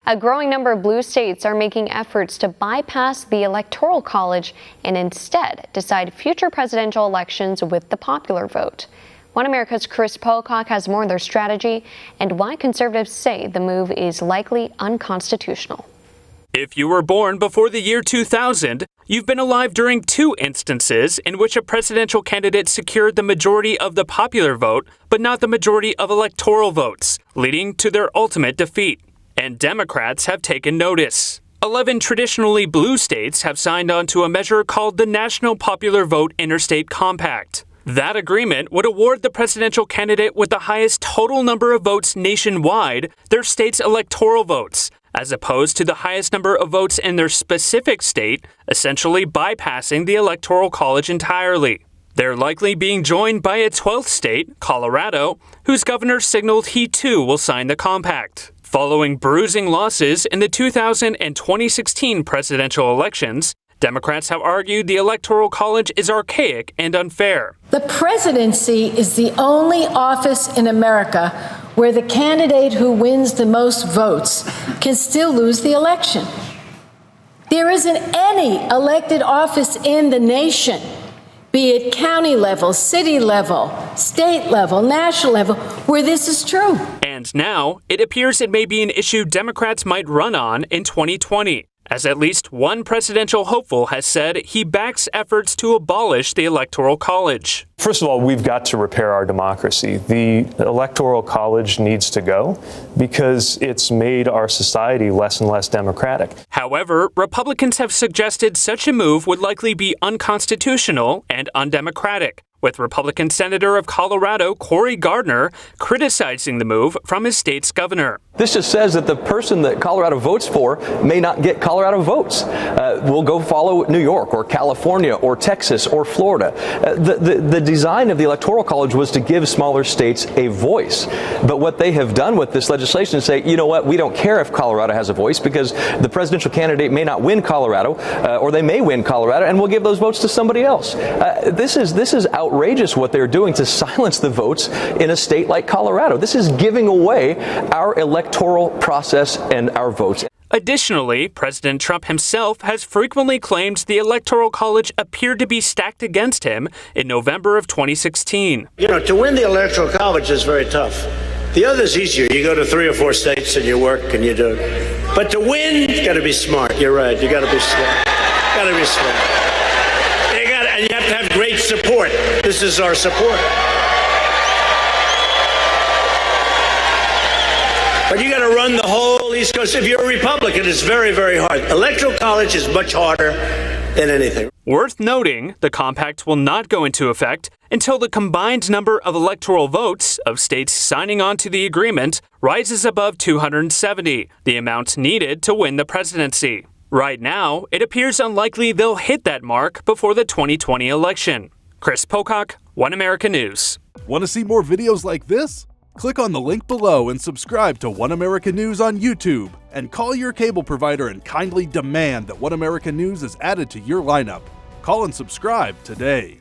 A growing number of blue states are making efforts to bypass the Electoral College and instead decide future presidential elections with the popular vote. One America's Chris Pocock has more on their strategy and why conservatives say the move is likely unconstitutional. If you were born before the year 2000, you've been alive during two instances in which a presidential candidate secured the majority of the popular vote, but not the majority of electoral votes, leading to their ultimate defeat. And Democrats have taken notice. 11 traditionally blue states have signed on to a measure called the National Popular Vote Interstate Compact. That agreement would award the presidential candidate with the highest total number of votes nationwide their state's electoral votes, as opposed to the highest number of votes in their specific state, essentially bypassing the Electoral College entirely. They're likely being joined by a 12th state, Colorado, whose governor signaled he too will sign the compact. Following bruising losses in the 2000 and 2016 presidential elections, Democrats have argued the Electoral College is archaic and unfair. The presidency is the only office in America where the candidate who wins the most votes can still lose the election. There isn't any elected office in the nation, be it county level, city level, state level, national level, where this is true. And now, it appears it may be an issue Democrats might run on in 2020, as at least one presidential hopeful has said he backs efforts to abolish the Electoral College. First of all, we've got to repair our democracy. The Electoral College needs to go because it's made our society less and less democratic. However, Republicans have suggested such a move would likely be unconstitutional and undemocratic, with Republican Senator of Colorado, Cory Gardner, criticizing the move from his state's governor. This just says that the person that Colorado votes for may not get Colorado votes. We'll go follow New York or California or Texas or Florida. The design of the Electoral College was to give smaller states a voice. But what they have done with this legislation is say, you know what, we don't care if Colorado has a voice because the presidential candidate may not win Colorado or they may win Colorado and we'll give those votes to somebody else. This is outrageous what they're doing to silence the votes in a state like Colorado. This is giving away our electoral process and our votes. Additionally, President Trump himself has frequently claimed the Electoral College appeared to be stacked against him in November of 2016. You know, to win the Electoral College is very tough. The other's easier. You go to 3 or 4 states and you work and you do it. But to win, you got to be smart. You're right. You got to be smart. Got to be smart. And you have to have great support. This is our support. But you got to run the whole East Coast. If you're a Republican, it's very, very hard. Electoral College is much harder than anything. Worth noting, the compact will not go into effect until the combined number of electoral votes of states signing on to the agreement rises above 270, the amount needed to win the presidency. Right now, it appears unlikely they'll hit that mark before the 2020 election. Chris Pocock, One America News. Want to see more videos like this? Click on the link below and subscribe to One America News on YouTube. And call your cable provider and kindly demand that One America News is added to your lineup. Call and subscribe today.